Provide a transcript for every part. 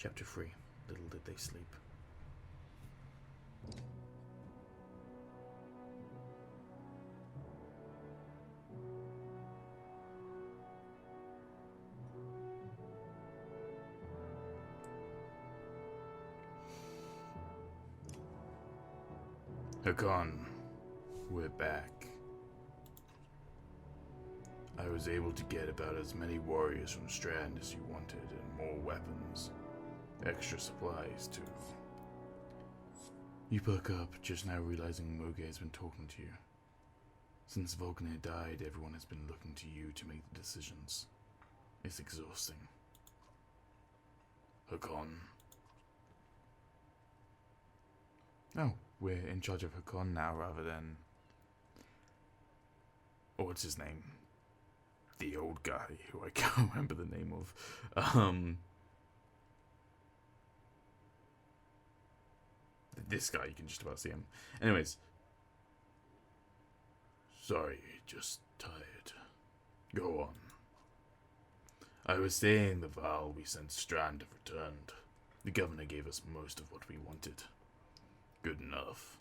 Chapter 3. Little did they sleep. Hakan, we're back. I was able to get about as many warriors from Strand as you wanted, and more weapons. Extra supplies, too. You perk up, just now realizing Moge has been talking to you. Since Volknir died, everyone has been looking to you to make the decisions. It's exhausting. Hakan. Oh, we're in charge of Hakan now rather than... Oh, what's his name? The old guy who I can't remember the name of. This guy, you can just about see him. Anyways. Sorry, just tired. Go on. I was saying the Val we sent Strand have returned. The governor gave us most of what we wanted. Good enough.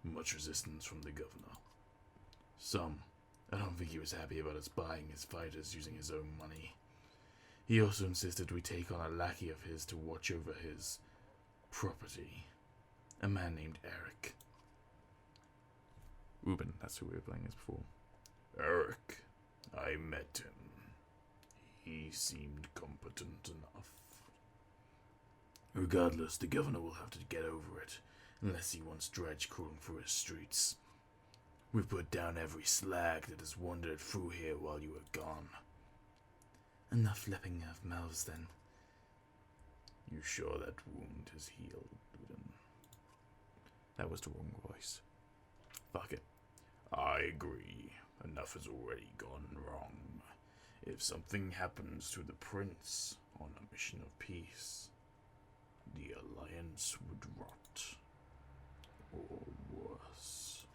Much resistance from the governor. Some. I don't think he was happy about us buying his fighters using his own money. He also insisted we take on a lackey of his to watch over his property. A man named Eric. Ruben, that's who we were playing as before. Eric. I met him. He seemed competent enough. Regardless, the governor will have to get over it, unless he wants Dredge crawling through his streets. We've put down every slag that has wandered through here while you were gone. Enough flipping of mouths, then. You sure that wound has healed, Ludin? That was the wrong voice. Fuck it. I agree. Enough has already gone wrong. If something happens to the prince on a mission of peace, the alliance would rot. Or worse.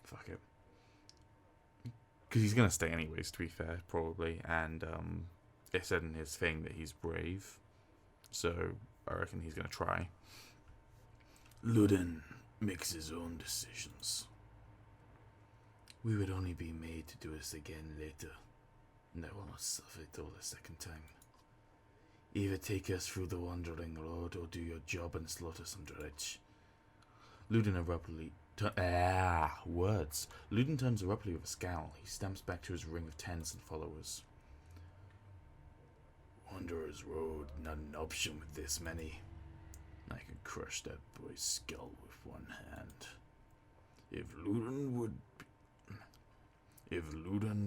Fuck it. Because he's going to stay anyways, to be fair, probably. And it said in his thing that he's brave. So I reckon he's going to try. Ludin makes his own decisions. We would only be made to do this again later. And I will not suffer it all a second time. Either take us through the Wandering Road or do your job and slaughter some Dredge. Ludin abruptly... words. Ludin turns abruptly with a scowl. He stamps back to his ring of tents and followers. Wanderer's Road, not an option with this many. I could crush that boy's skull with one hand. If Ludin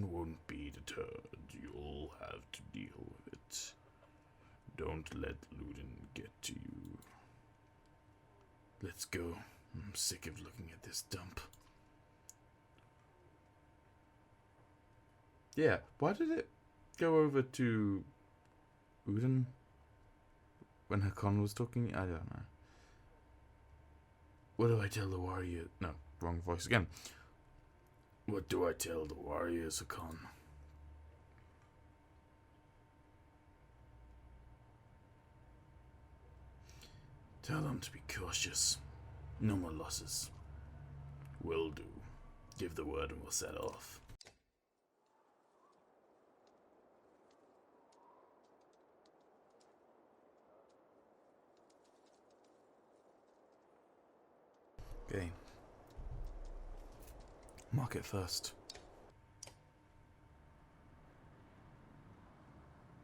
won't be deterred, you'll have to deal with it. Don't let Ludin get to you. Let's go. I'm sick of looking at this dump. Yeah, why did it go over to Ludin when Hakan was talking? I don't know. What do I tell the warrior? No, wrong voice again. What do I tell the warriors, Hakan? Tell them to be cautious. No more losses. Will do. Give the word and we'll set off. Okay. Mark it first.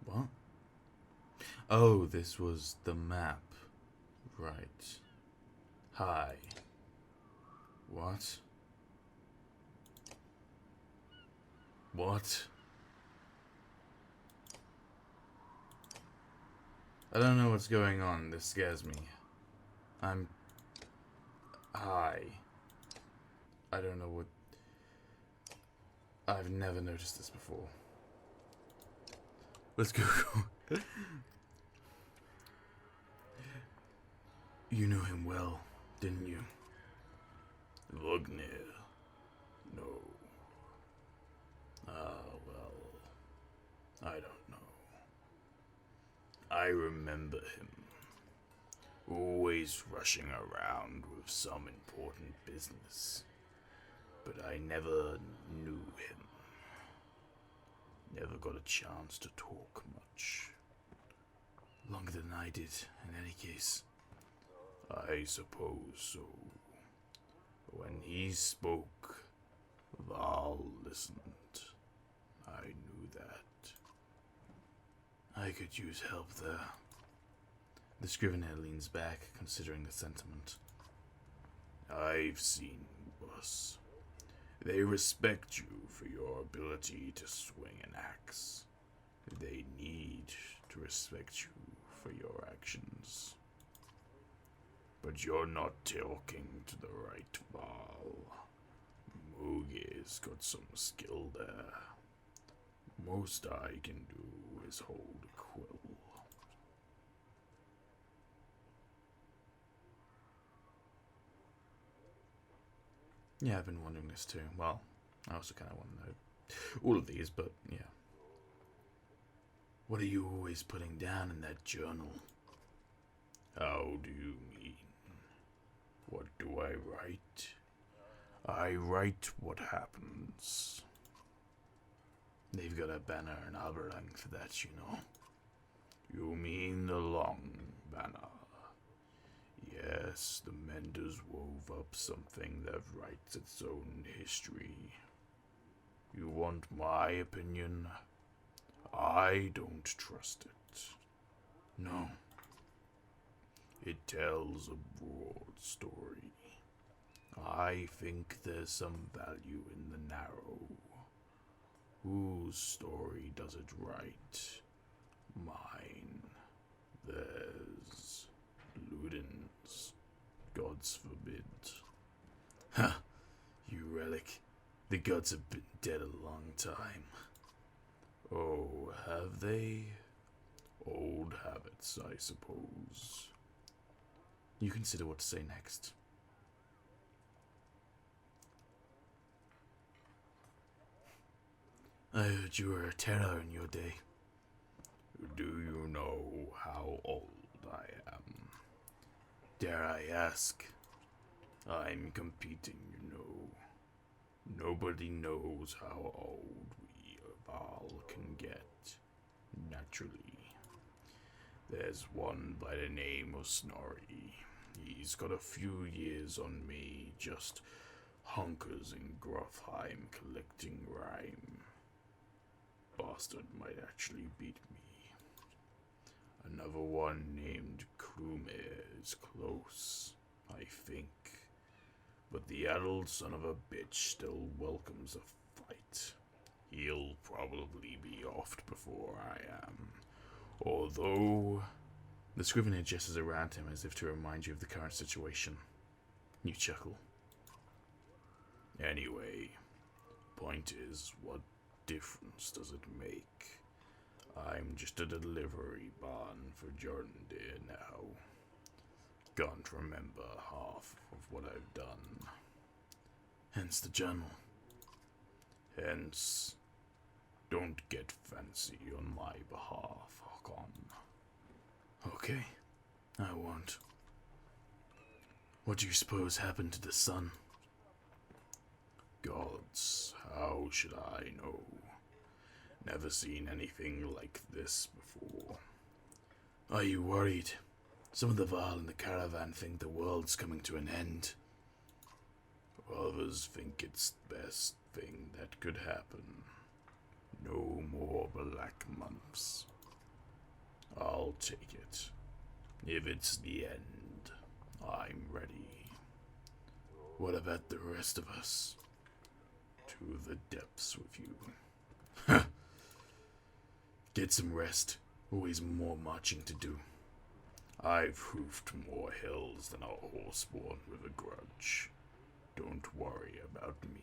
What? Oh, this was the map. Right. Hi. What? What? I don't know what's going on. This scares me. Hi. I don't know what... I've never noticed this before. Let's go. You know him well, didn't you? Lugnir? No. Ah, well, I don't know. I remember him. Always rushing around with some important business. But I never knew him. Never got a chance to talk much. Longer than I did, in any case. I suppose so. When he spoke, Val listened. I knew that. I could use help there. The Scrivener leans back, considering the sentiment. I've seen worse. They respect you for your ability to swing an axe. They need to respect you for your actions. But you're not talking to the right Val. Mugir's got some skill there. Most I can do is hold a quill. Yeah, I've been wondering this too. Well, I also kind of want to know all of these, but yeah. What are you always putting down in that journal? How do you mean? What do I write? I write what happens. They've got a banner and Alberlang for that, you know. You mean the long banner? Yes, the Menders wove up something that writes its own history. You want my opinion? I don't trust it. No. It tells a broad story. I think there's some value in the narrow. Whose story does it write? Mine. There's Ludin's. Gods forbid. Ha! You relic. The gods have been dead a long time. Oh, have they? Old habits, I suppose. You consider what to say next. I heard you were a terror in your day. Do you know how old I am? Dare I ask? I'm competing, you know. Nobody knows how old we all can get. Naturally. There's one by the name of Snorri. He's got a few years on me, just hunkers in Grofheim collecting rhyme. Bastard might actually beat me. Another one named Krumir is close, I think. But the addled son of a bitch still welcomes a fight. He'll probably be offed before I am. Although... The Scrivener gestures around him as if to remind you of the current situation. You chuckle. Anyway, point is, what difference does it make? I'm just a delivery barn for Jordandir now. Can't remember half of what I've done. Hence the journal. Hence, don't get fancy on my behalf, Hakon. Okay, I won't. What do you suppose happened to the sun? Gods, how should I know? Never seen anything like this before. Are you worried? Some of the Val in the caravan think the world's coming to an end. Others think it's the best thing that could happen. No more black months. I'll take it. If it's the end, I'm ready. What about the rest of us? To the depths with you. Get some rest. Always more marching to do. I've hoofed more hills than a horse born with a grudge. Don't worry about me.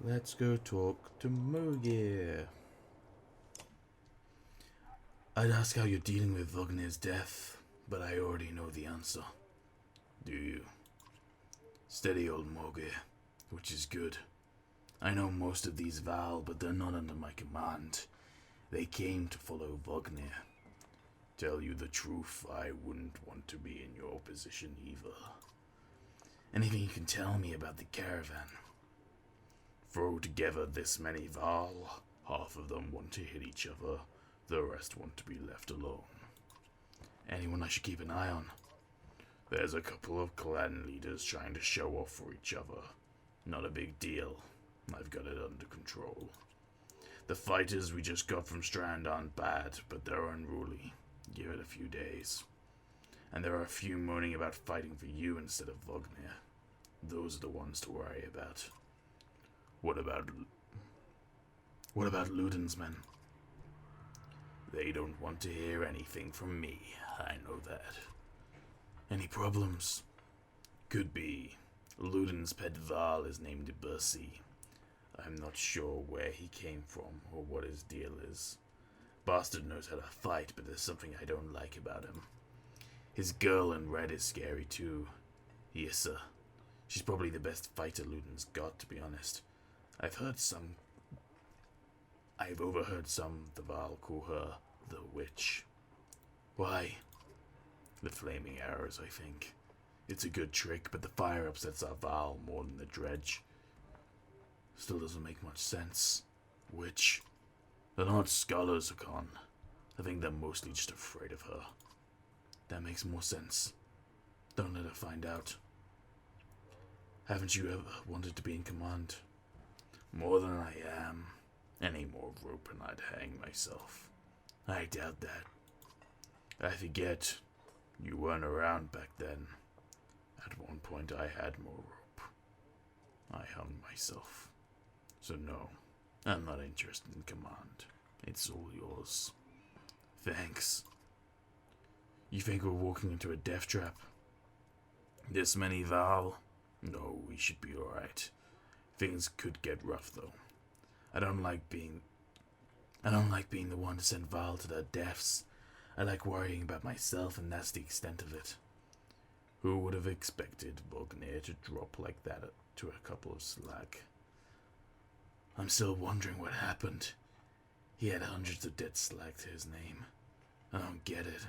Let's go talk to Mugir. I'd ask how you're dealing with Vognir's death, but I already know the answer. Do you? Steady, old Morgir, which is good. I know most of these Val, but they're not under my command. They came to follow Vognir. Tell you the truth, I wouldn't want to be in your position either. Anything you can tell me about the caravan? Throw together this many Val, half of them want to hit each other, the rest want to be left alone. Anyone I should keep an eye on? There's a couple of clan leaders trying to show off for each other. Not a big deal. I've got it under control. The fighters we just got from Strand aren't bad, but they're unruly. Give it a few days. And there are a few moaning about fighting for you instead of Vognir. Those are the ones to worry about. What about Ludin's men? They don't want to hear anything from me, I know that. Any problems? Could be. Ludin's pet Val is named Bercy. I'm not sure where he came from or what his deal is. Bastard knows how to fight, but there's something I don't like about him. His girl in red is scary too. Yes, sir. She's probably the best fighter Ludin's got, to be honest. I've overheard some of the Val call her the Witch. Why? The flaming arrows, I think. It's a good trick, but the fire upsets our Val more than the Dredge. Still doesn't make much sense. Witch? They're not scholars, Hakan. I think they're mostly just afraid of her. That makes more sense. Don't let her find out. Haven't you ever wanted to be in command? More than I am. Any more rope and I'd hang myself. I doubt that. I forget. You weren't around back then. At one point I had more rope. I hung myself. So no, I'm not interested in command. It's all yours. Thanks. You think we're walking into a death trap? This many Val? No, we should be alright. Things could get rough though. I don't like being the one to send Val to their deaths. I like worrying about myself, and that's the extent of it. Who would have expected Vognir to drop like that to a couple of slag? I'm still wondering what happened. He had hundreds of dead slag to his name. I don't get it.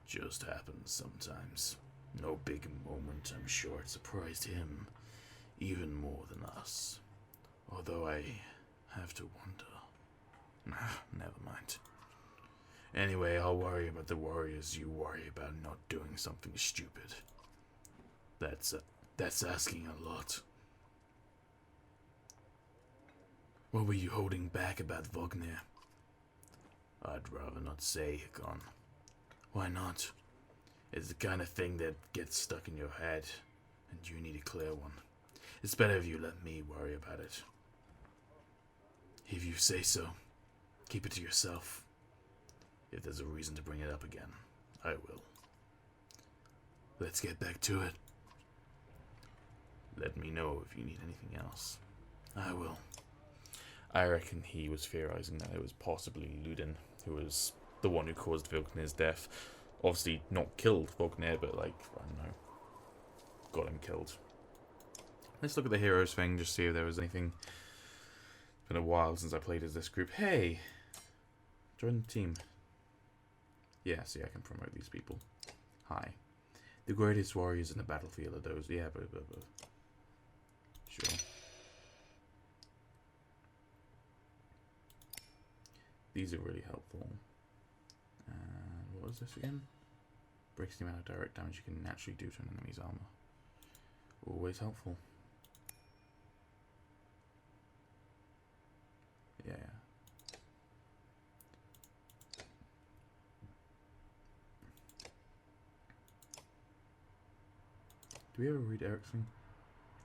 Just happens sometimes. No big moment, I'm sure it surprised him, even more than us. Although I have to wonder. Nah, never mind. Anyway, I'll worry about the warriors, you worry about not doing something stupid. That's asking a lot. What were you holding back about Vognir? I'd rather not say, Hakan. Why not? It's the kind of thing that gets stuck in your head, and you need a clear one. It's better if you let me worry about it. If you say so, keep it to yourself. If there's a reason to bring it up again, I will. Let's get back to it. Let me know if you need anything else. I will. I reckon he was theorizing that it was possibly Ludin who was the one who caused Vognir's death. Obviously not killed Vognir, but like, I don't know, got him killed. Let's look at the heroes thing, just see if there was anything. It's been a while since I played as this group. Hey! Join the team. Yeah, see, I can promote these people. Hi. The greatest warriors in the battlefield are those... Yeah, but... Sure. These are really helpful. What was this again? Breaks the amount of direct damage you can naturally do to an enemy's armor. Always helpful. Yeah. Do we ever read Eric's thing?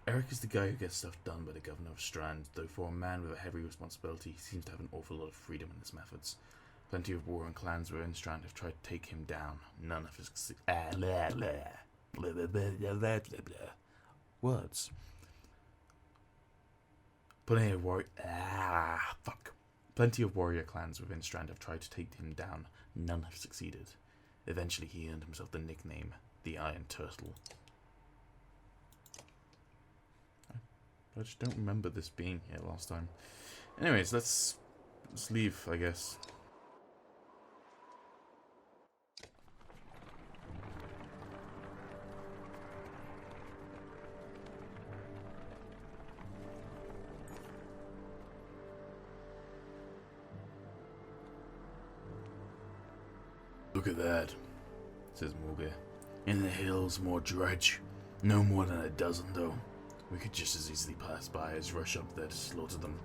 Eric is the guy who gets stuff done by the governor of Strand, though for a man with a heavy responsibility, he seems to have an awful lot of freedom in his methods. Plenty of warring clans within Strand have tried to take him down. None of his words. Plenty of Plenty of warrior clans within Strand have tried to take him down. None have succeeded. Eventually he earned himself the nickname, the Iron Turtle. I just don't remember this being here last time. Anyways, let's leave, I guess. Look at that, says Morgir. In the hills, more dredge. No more than a dozen, though. We could just as easily pass by as rush up there to slaughter them.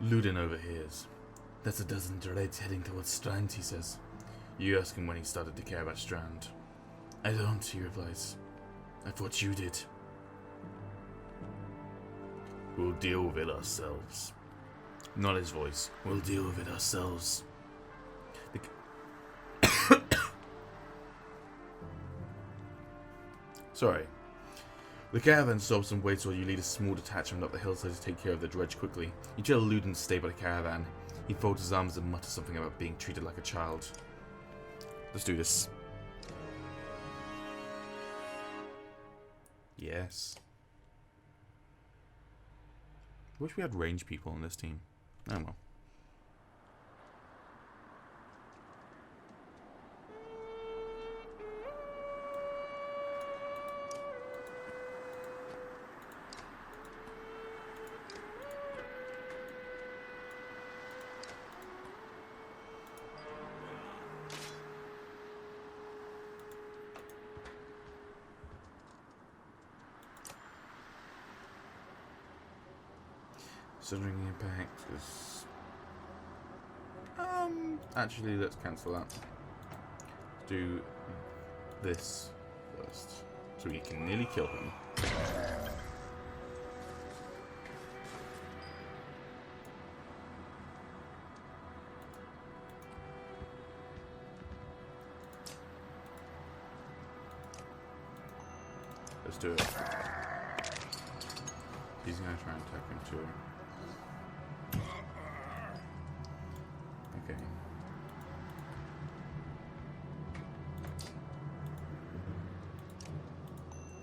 Ludin overhears. That's a dozen dredge heading towards Strand, he says. You ask him when he started to care about Strand. I don't, he replies. I thought you did. We'll deal with it ourselves. Not his voice. We'll deal with it ourselves. Sorry. The caravan stops and waits while you lead a small detachment up the hillside to take care of the dredge quickly. You tell Ludin to stay by the caravan. He folds his arms and mutters something about being treated like a child. Let's do this. Yes. Wish we had range people on this team. Oh well. Considering the impact is... actually, let's cancel that. Do this first, so we can nearly kill him. Let's do it. He's gonna try and attack him too. Okay.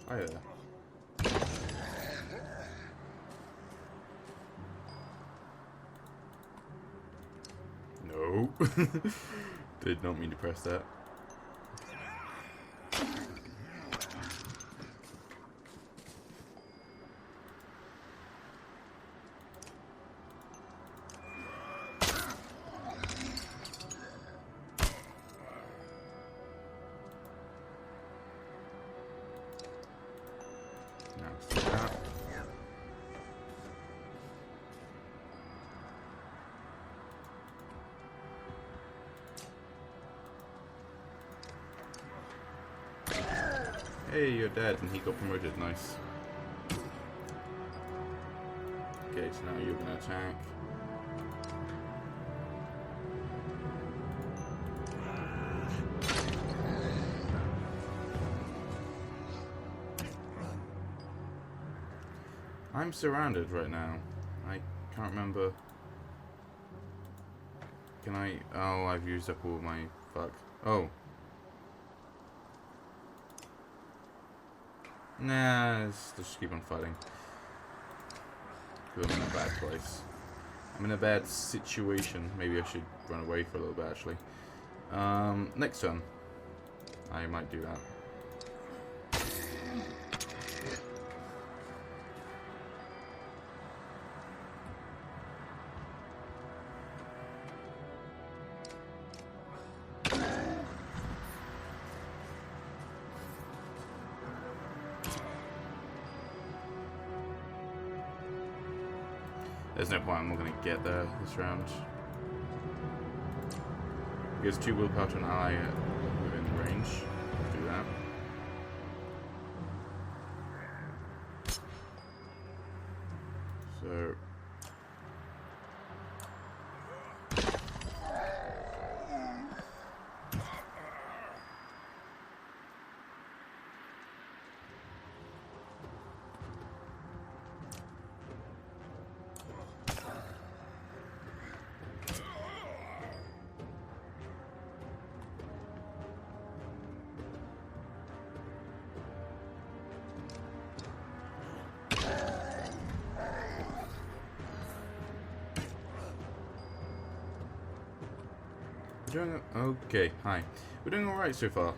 Hi there. No. Did not mean to press that. Hey, you're dead, and he got promoted. Nice. Okay, so now you're gonna attack. I'm surrounded right now. I can't remember. Can I? Oh, I've used up all my fuck. Oh. Nah, let's just keep on fighting. I'm in a bad place. I'm in a bad situation. Maybe I should run away for a little bit, actually. Next turn. I might do that. There's no point, I'm not going to get there this round. He gives 2 willpower to an ally within range. Let's do that. So... doing... Okay, hi. We're doing alright so far.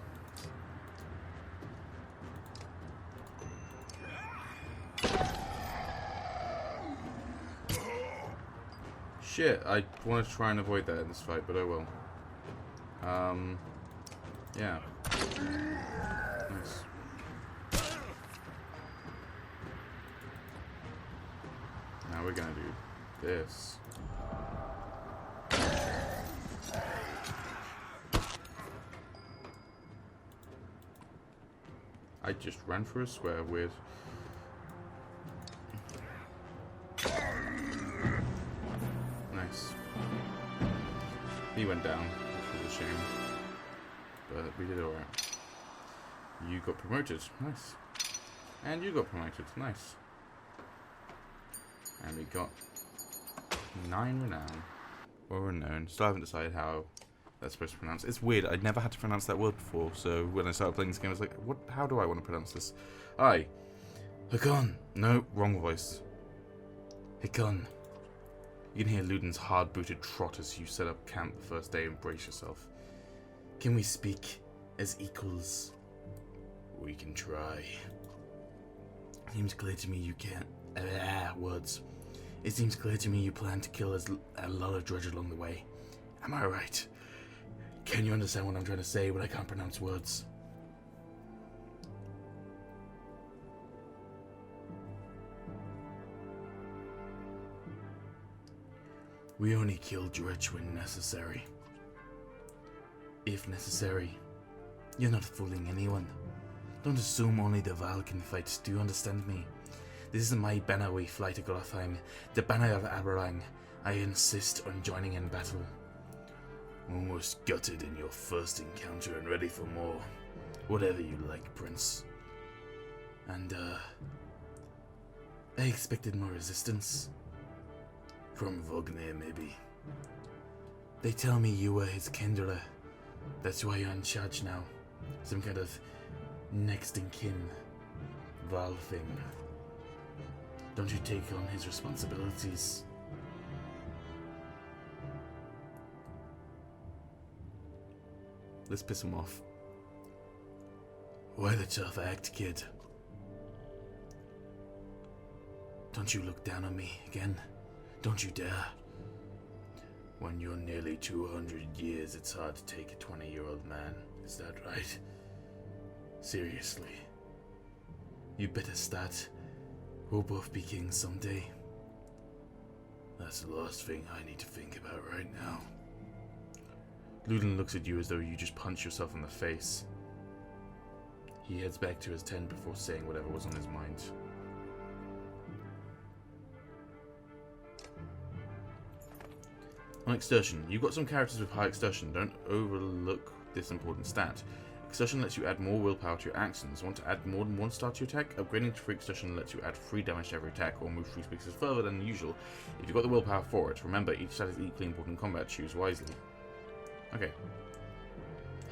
Shit, I want to try and avoid that in this fight, but I will. Yeah. Nice. Now we're gonna do this. I just ran for a square, weird. Nice. He went down, which was a shame. But we did alright. You got promoted. Nice. And you got promoted. Nice. And we got 9 renown. Or renown. Still haven't decided how that's supposed to pronounce. It's weird. I'd never had to pronounce that word before. So when I started playing this game, I was like, what? How do I want to pronounce this? Hi. Hakon. No, wrong voice. Hakon. You can hear Ludin's hard-booted trot as you set up camp the first day and brace yourself. Can we speak as equals? We can try. Seems clear to me you can't... words. It seems clear to me you plan to kill a lot of Dredge along the way. Am I right? Can you understand what I'm trying to say when I can't pronounce words? We only kill Dredge when necessary. If necessary. You're not fooling anyone. Don't assume only the Val can fight. Do you understand me? This is my banner we fly to Gothheim, the banner of Aberrang. I insist on joining in battle. Almost gutted in your first encounter and ready for more. Whatever you like, Prince. And, I expected more resistance. From Vognir, maybe. They tell me you were his kindler. That's why you're in charge now. Some kind of next in kin. Val thing. Don't you take on his responsibilities? Let's piss him off. Why the tough act, kid? Don't you look down on me again? Don't you dare. When you're nearly 200 years, it's hard to take a 20-year-old man. Is that right? Seriously. You better start. We'll both be kings someday. That's the last thing I need to think about right now. Ludin looks at you as though you just punched yourself in the face. He heads back to his tent before saying whatever was on his mind. On extortion, you've got some characters with high extortion. Don't overlook this important stat. Extortion lets you add more willpower to your actions. Want to add more than 1 star to your attack? Upgrading to free extortion lets you add 3 damage to every attack or move 3 spaces further than usual. If you've got the willpower for it, remember each stat is equally important in combat. Choose wisely. Okay.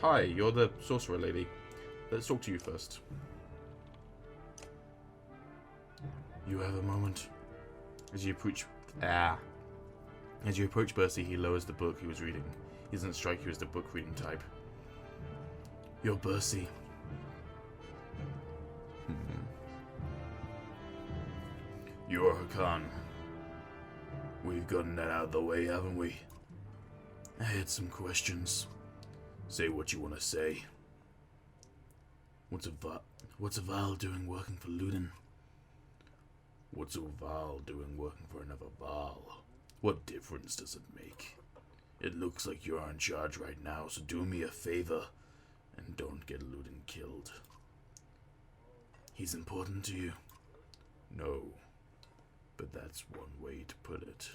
Hi, you're the sorcerer lady. Let's talk to you first. You have a moment. As you approach Bercy, he lowers the book he was reading. He doesn't strike you as the book reading type. You're Bercy. You're Hakan. We've gotten that out of the way, haven't we? I had some questions. Say what you want to say. What's a Val doing working for Ludin? What's a Val doing working for another Val? What difference does it make? It looks like you're in charge right now, so do me a favor and don't get Ludin killed. He's important to you? No, but that's one way to put it.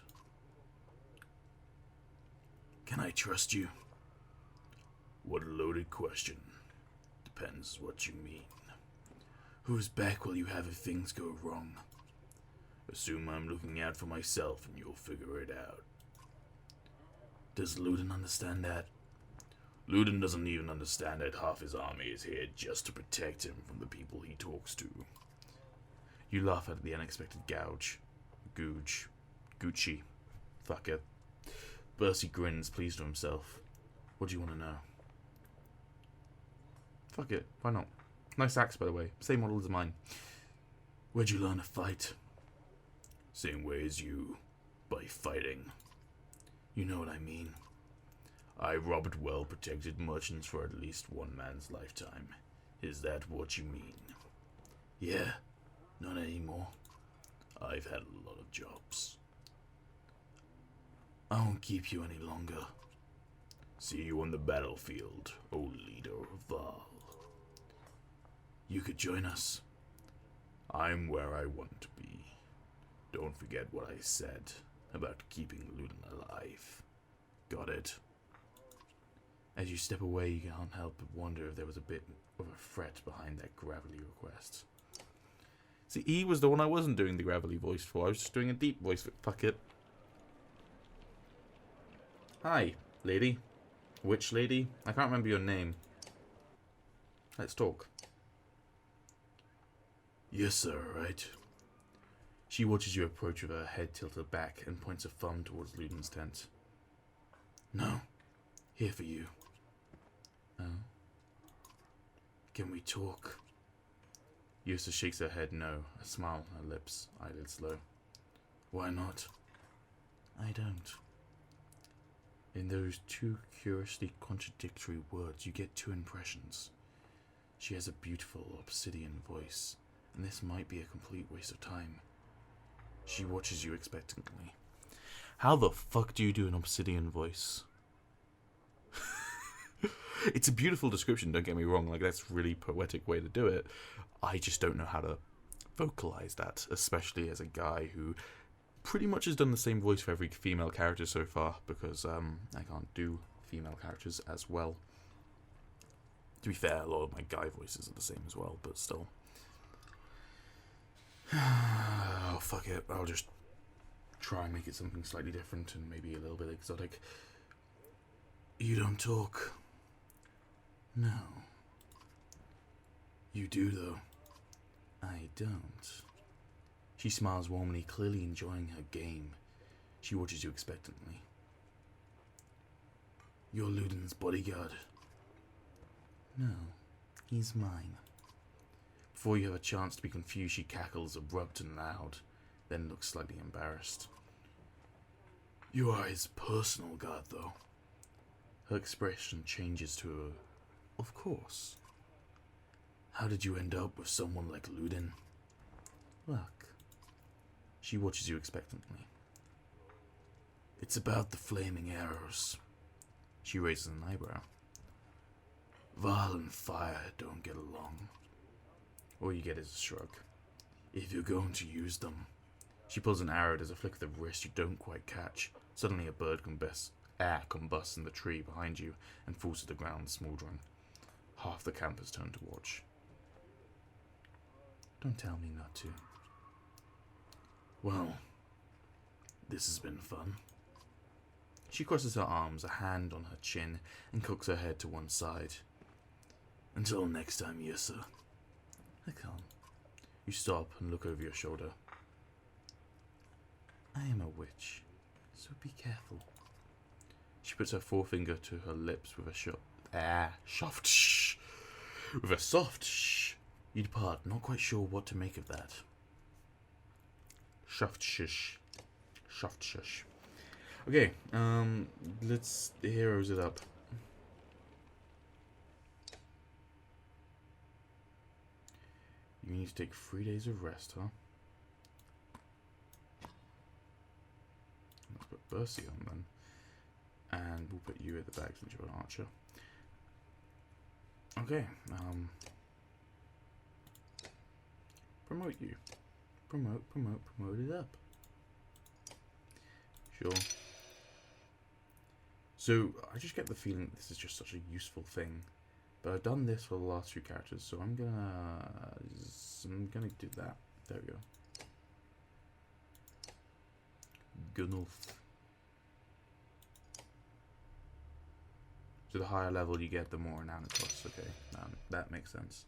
Can I trust you? What a loaded question. Depends what you mean. Who's back will you have if things go wrong? Assume I'm looking out for myself and you'll figure it out. Does Ludin understand that? Ludin doesn't even understand that half his army is here just to protect him from the people he talks to. You laugh at the unexpected Gucci. Fucker. Bercy grins, pleased with himself. What do you want to know? Fuck it, why not? Nice axe, by the way. Same model as mine. Where'd you learn to fight? Same way as you. By fighting. You know what I mean. I robbed well-protected merchants for at least one man's lifetime. Is that what you mean? Yeah, not anymore. I've had a lot of jobs. I won't keep you any longer. See you on the battlefield, O leader of Val. You could join us. I'm where I want to be. Don't forget what I said about keeping Ludin alive. Got it? As you step away, you can't help but wonder if there was a bit of a fret behind that gravelly request. See, E was the one I wasn't doing the gravelly voice for. I was just doing a deep voice. Fuck it. Hi, lady. Witch lady? I can't remember your name. Let's talk. Yes, sir, right? She watches you approach with her head tilted back and points a thumb towards Ludin's tent. No. Here for you. Oh? Can we talk? Yusa shakes her head no, a smile on her lips, eyelids low. Why not? I don't. In those two curiously contradictory words, you get two impressions. She has a beautiful obsidian voice, and this might be a complete waste of time. She watches you expectantly. How the fuck do you do an obsidian voice? It's a beautiful description, don't get me wrong, like that's a really poetic way to do it. I just don't know how to vocalize that, especially as a guy who pretty much has done the same voice for every female character so far, because I can't do female characters as well. To be fair, a lot of my guy voices are the same as well, but still. Oh, fuck it, I'll just try and make it something slightly different and maybe a little bit exotic. You don't talk. No. You do, though. I don't. She smiles warmly, clearly enjoying her game. She watches you expectantly. You're Ludin's bodyguard. No, he's mine. Before you have a chance to be confused, she cackles abrupt and loud, then looks slightly embarrassed. You are his personal guard, though. Her expression changes to a, of course. How did you end up with someone like Ludin? Luck. She watches you expectantly. It's about the flaming arrows. She raises an eyebrow. Val and fire don't get along. All you get is a shrug. If you're going to use them. She pulls an arrow. There's a flick of the wrist you don't quite catch. Suddenly a bird combusts in the tree behind you and falls to the ground, smouldering. Half the campers turn to watch. Don't tell me not to. Well, this has been fun. She crosses her arms, a hand on her chin, and cocks her head to one side. Until next time, Yusa. I can't. You stop and look over your shoulder. I am a witch, so be careful. She puts her forefinger to her lips with a soft shh. With a soft shh. You depart, not quite sure what to make of that. Soft shush. Soft shush. Okay, let's heroes it up. You need to take 3 days of rest, huh? Let's put Bercy on then. And we'll put you at the back since you're an archer. Okay, promote you. Promote it up. Sure. So, I just get the feeling that this is just such a useful thing. But I've done this for the last few characters, so I'm gonna do that. There we go. Gunulf. So the higher level you get, the more renown it costs. Okay, that makes sense.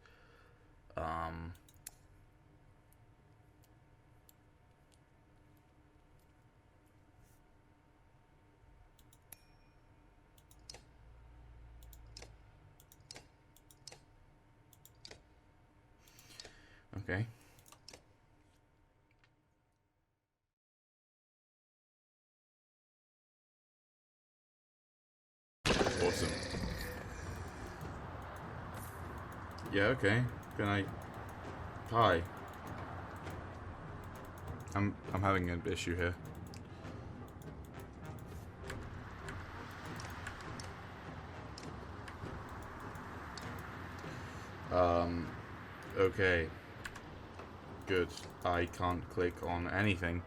Okay. Awesome. Yeah, okay. Can I... Hi. I'm having an issue here. Okay. Good. I can't click on anything.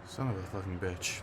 Son of a fucking bitch.